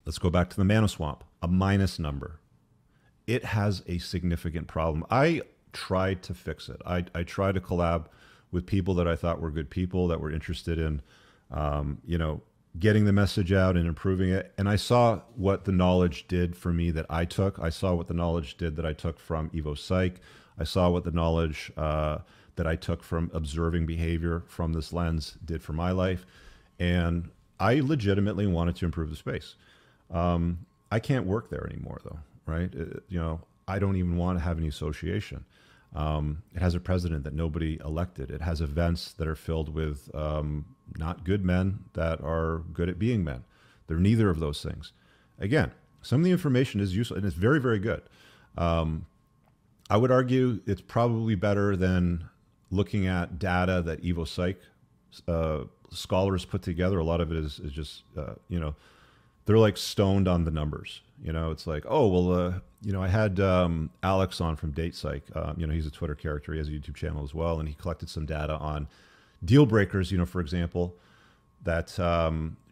Let's go back to the Manoswamp, a minus number. It has a significant problem. I tried to fix it. I tried to collab with people that I thought were good people that were interested in, you know, getting the message out and improving it. And I saw what the knowledge did for me that I took. I saw what the knowledge did that I took from Evo Psych. I saw what the knowledge that I took from observing behavior from this lens did for my life. And I legitimately wanted to improve the space. I can't work there anymore, though, right? You know, I don't even want to have any association. It has a president that nobody elected. It has events that are filled with not good men that are good at being men. They're neither of those things. Again, some of the information is useful and it's very, very good. I would argue it's probably better than looking at data that Evo Psych scholars put together. A lot of it is just, you know, they're like stoned on the numbers. You know, it's like, oh, well, you know, I had Alex on from Date Psych. You know, he's a Twitter character. He has a YouTube channel as well. And he collected some data on deal breakers, you know, for example, that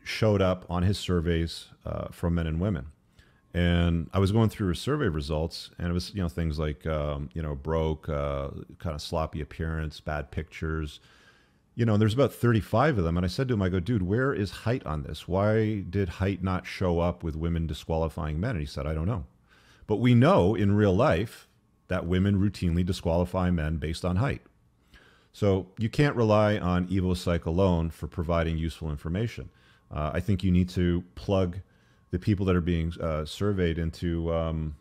showed up on his surveys from men and women. And I was going through his survey results, and it was, you know, things like, you know, broke, kind of sloppy appearance, bad pictures, you know, and there's about 35 of them. And I said to him, I go, dude, where is height on this? Why did height not show up with women disqualifying men? And he said, I don't know. But we know in real life that women routinely disqualify men based on height. So you can't rely on Evo Psych alone for providing useful information. I think you need to plug the people that are being surveyed into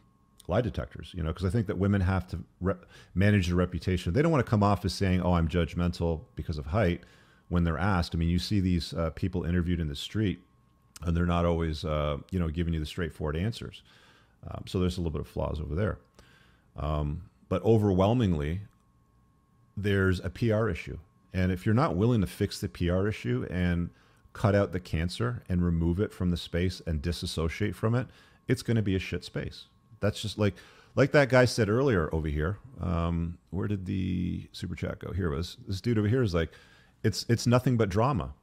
lie detectors, you know, because I think that women have to manage their reputation. They don't want to come off as saying, oh, I'm judgmental because of height when they're asked. I mean, you see these people interviewed in the street and they're not always, you know, giving you the straightforward answers. So there's a little bit of flaws over there. But overwhelmingly, there's a PR issue. And if you're not willing to fix the PR issue and cut out the cancer and remove it from the space and disassociate from it, it's going to be a shit space. That's just like that guy said earlier over here. Where did the super chat go? Here it was. This dude over here is like, it's nothing but drama.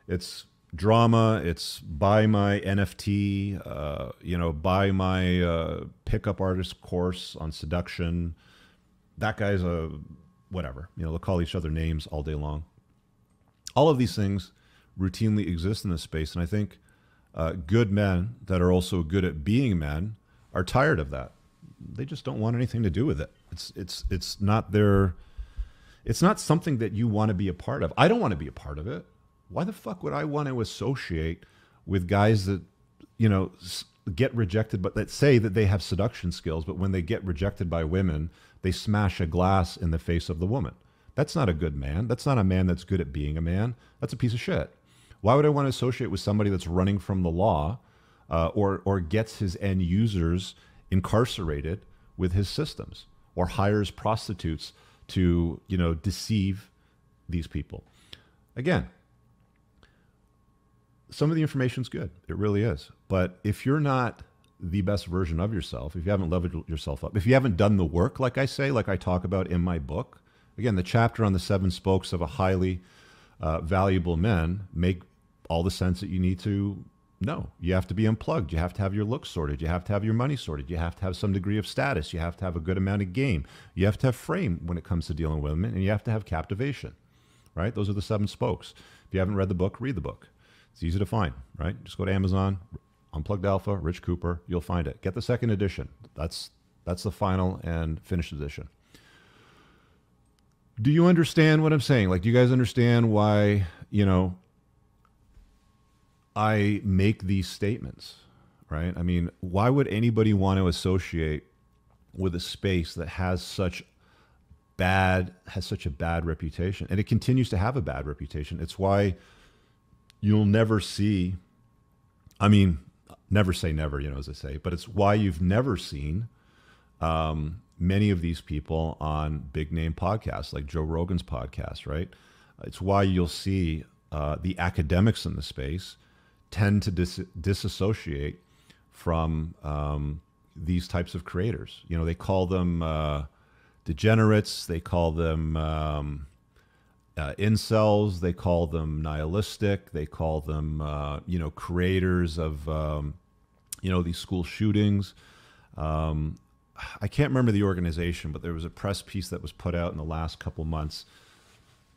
It's drama. It's buy my NFT, you know, buy my pickup artist course on seduction. That guy's a whatever. You know, they'll call each other names all day long. All of these things routinely exist in this space, and I think good men that are also good at being men are tired of that. They just don't want anything to do with it. It's not their, it's not something that you want to be a part of. I don't want to be a part of it. Why the fuck would I want to associate with guys that, you know, get rejected, but that say that they have seduction skills, but when they get rejected by women, they smash a glass in the face of the woman? That's not a good man. That's not a man that's good at being a man. That's a piece of shit. Why would I want to associate with somebody that's running from the law or gets his end users incarcerated with his systems or hires prostitutes to, you know, deceive these people? Again, some of the information's good. It really is. But if you're not the best version of yourself, if you haven't leveled yourself up, if you haven't done the work, like I say, like I talk about in my book, again, the chapter on the 7 spokes of a highly valuable man make all the sense that you need to know. You have to be unplugged. You have to have your looks sorted. You have to have your money sorted. You have to have some degree of status. You have to have a good amount of game. You have to have frame when it comes to dealing with women, and you have to have captivation, right? Those are the 7 spokes. If you haven't read the book, read the book. It's easy to find, right? Just go to Amazon, Unplugged Alpha, Rich Cooper, you'll find it. Get the 2nd edition. That's the final and finished edition. Do you understand what I'm saying? Like, do you guys understand why, you know, I make these statements, right? I mean, why would anybody want to associate with a space that has such a bad reputation? And it continues to have a bad reputation. It's why you'll never see, I mean, never say never, you know, as I say, but it's why you've never seen many of these people on big name podcasts like Joe Rogan's podcast, right? It's why you'll see the academics in the space tend to disassociate from these types of creators. You know, they call them degenerates, they call them incels, they call them nihilistic, they call them, you know, creators of you know, these school shootings. Um, I can't remember the organization, but there was a press piece that was put out in the last couple months,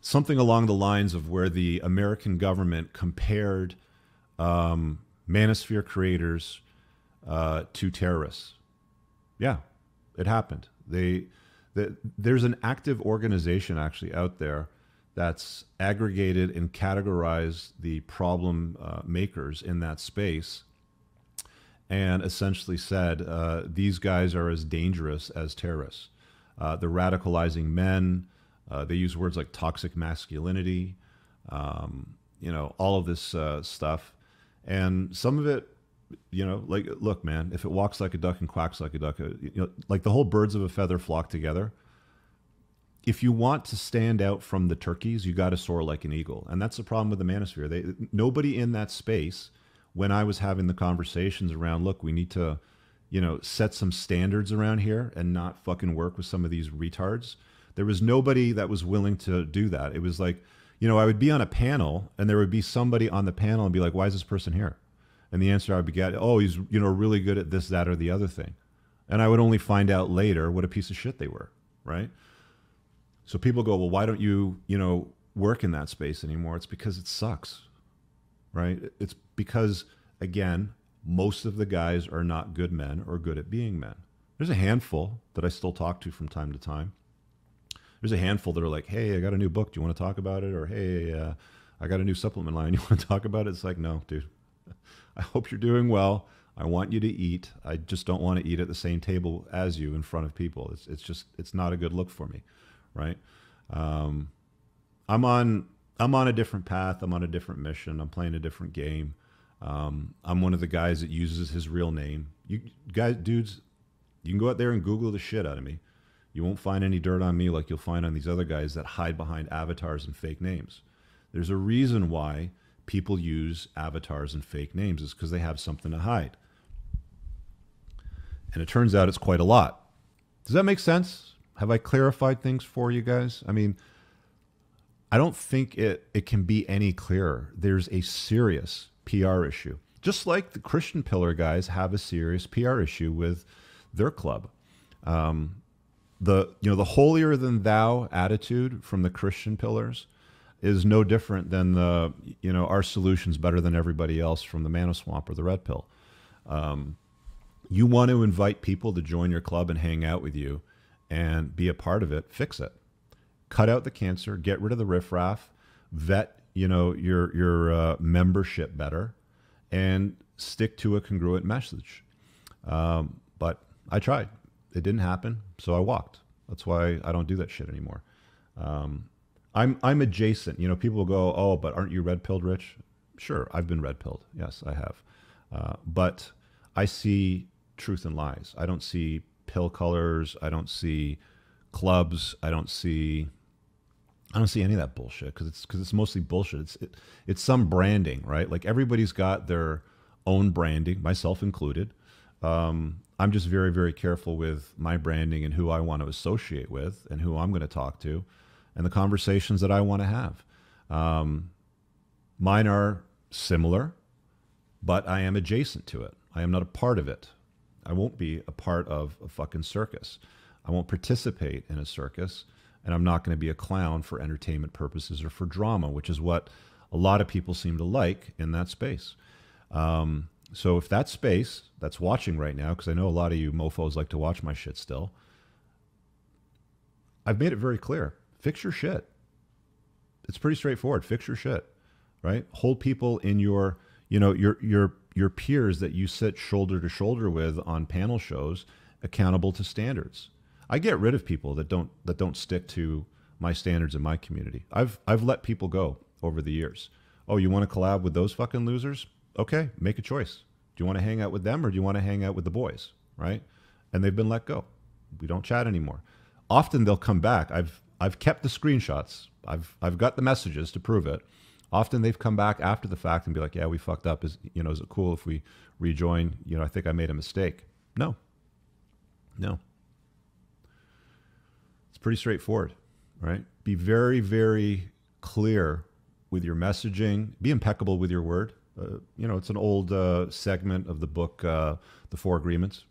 something along the lines of where the American government compared manosphere creators to terrorists. Yeah, it happened. There's an active organization actually out there that's aggregated and categorized the problem makers in that space and essentially said these guys are as dangerous as terrorists. They're radicalizing men. They use words like toxic masculinity, you know, all of this stuff. And some of it, you know, like, look, man, if it walks like a duck and quacks like a duck, you know, like the whole birds of a feather flock together. If you want to stand out from the turkeys, you got to soar like an eagle. And that's the problem with the manosphere. Nobody in that space, when I was having the conversations around, look, we need to, you know, set some standards around here and not fucking work with some of these retards. There was nobody that was willing to do that. It was like, you know, I would be on a panel and there would be somebody on the panel and be like, why is this person here? And the answer I would get, oh, he's, you know, really good at this, that, or the other thing. And I would only find out later what a piece of shit they were, right? So people go, well, why don't you, you know, work in that space anymore? It's because it sucks, right? It's because, again, most of the guys are not good men or good at being men. There's a handful that I still talk to from time to time. There's a handful that are like, hey, I got a new book. Do you want to talk about it? Or, hey, I got a new supplement line. You want to talk about it? It's like, no, dude. I hope you're doing well. I want you to eat. I just don't want to eat at the same table as you in front of people. It's not a good look for me, right? I'm on a different path. I'm on a different mission. I'm playing a different game. I'm one of the guys that uses his real name. You guys, dudes, you can go out there and Google the shit out of me. You won't find any dirt on me like you'll find on these other guys that hide behind avatars and fake names. There's a reason why people use avatars and fake names. Is because they have something to hide. And it turns out it's quite a lot. Does that make sense? Have I clarified things for you guys? I mean, I don't think it can be any clearer. There's a serious PR issue. Just like the Christian Pillar guys have a serious PR issue with their club. The holier than thou attitude from the Christian Pillars is no different than the, you know, our solution's better than everybody else from the Manoswamp or the Red Pill. You want to invite people to join your club and hang out with you and be a part of it, fix it. Cut out the cancer, get rid of the riffraff, vet, you know, your membership better, and stick to a congruent message. But I tried. It didn't happen, so I walked. That's why I don't do that shit anymore. I'm adjacent. You know, people will go, oh, but aren't you red-pilled, Rich? Sure, I've been red-pilled. Yes, I have. But I see truth and lies. I don't see pill colors. I don't see clubs. I don't see any of that bullshit because it's mostly bullshit. It's some branding, right? Like everybody's got their own branding, myself included. I'm just very, very careful with my branding and who I want to associate with and who I'm going to talk to and the conversations that I want to have. Mine are similar, but I am adjacent to it. I am not a part of it. I won't be a part of a fucking circus. I won't participate in a circus, and I'm not going to be a clown for entertainment purposes or for drama, which is what a lot of people seem to like in that space. So if that space that's watching right now, because I know a lot of you mofos like to watch my shit still, I've made it very clear. Fix your shit. It's pretty straightforward. Fix your shit, right? Hold people in your, you know, your peers that you sit shoulder to shoulder with on panel shows accountable to standards. I get rid of people that don't stick to my standards in my community. I've let people go over the years. Oh, you want to collab with those fucking losers? Okay, make a choice. Do you want to hang out with them or do you want to hang out with the boys, right? And they've been let go. We don't chat anymore. Often they'll come back. I've kept the screenshots. I've got the messages to prove it. Often they've come back after the fact and be like, yeah, we fucked up. Is it cool if we rejoin? You know, I think I made a mistake. No. It's pretty straightforward, right? Be very, very clear with your messaging. Be impeccable with your word. You know, it's an old segment of the book, The Four Agreements.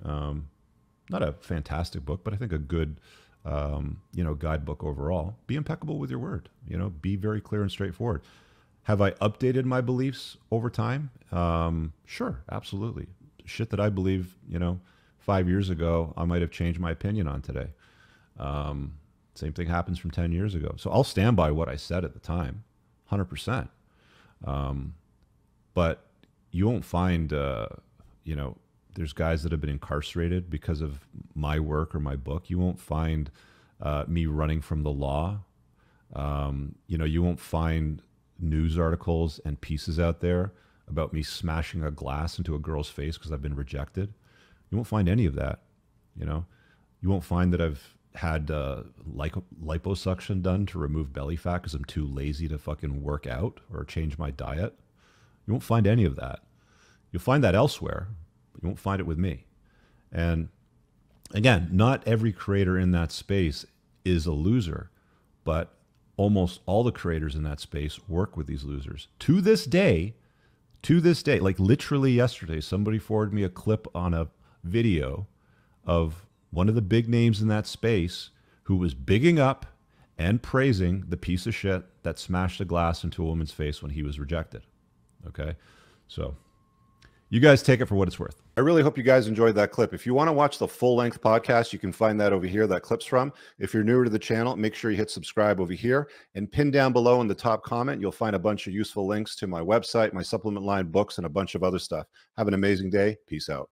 Not a fantastic book, but I think a good, you know, guidebook overall. Be impeccable with your word. You know, be very clear and straightforward. Have I updated my beliefs over time? Sure, absolutely. Shit that I believe, you know, 5 years ago, I might have changed my opinion on today. Same thing happens from 10 years ago. So I'll stand by what I said at the time, 100%. But you won't find, you know, there's guys that have been incarcerated because of my work or my book. You won't find me running from the law. You know, you won't find news articles and pieces out there about me smashing a glass into a girl's face because I've been rejected. You won't find any of that. You know, you won't find that I've had liposuction done to remove belly fat because I'm too lazy to fucking work out or change my diet. You won't find any of that. You'll find that elsewhere, but you won't find it with me. And again, not every creator in that space is a loser, but almost all the creators in that space work with these losers. To this day, like literally yesterday, somebody forwarded me a clip on a video of one of the big names in that space who was bigging up and praising the piece of shit that smashed a glass into a woman's face when he was rejected. Okay? So you guys take it for what it's worth. I really hope you guys enjoyed that clip. If you want to watch the full-length podcast, you can find that over here, that clip's from. If you're newer to the channel, make sure you hit subscribe over here. And pin down below in the top comment, you'll find a bunch of useful links to my website, my supplement line, books, and a bunch of other stuff. Have an amazing day. Peace out.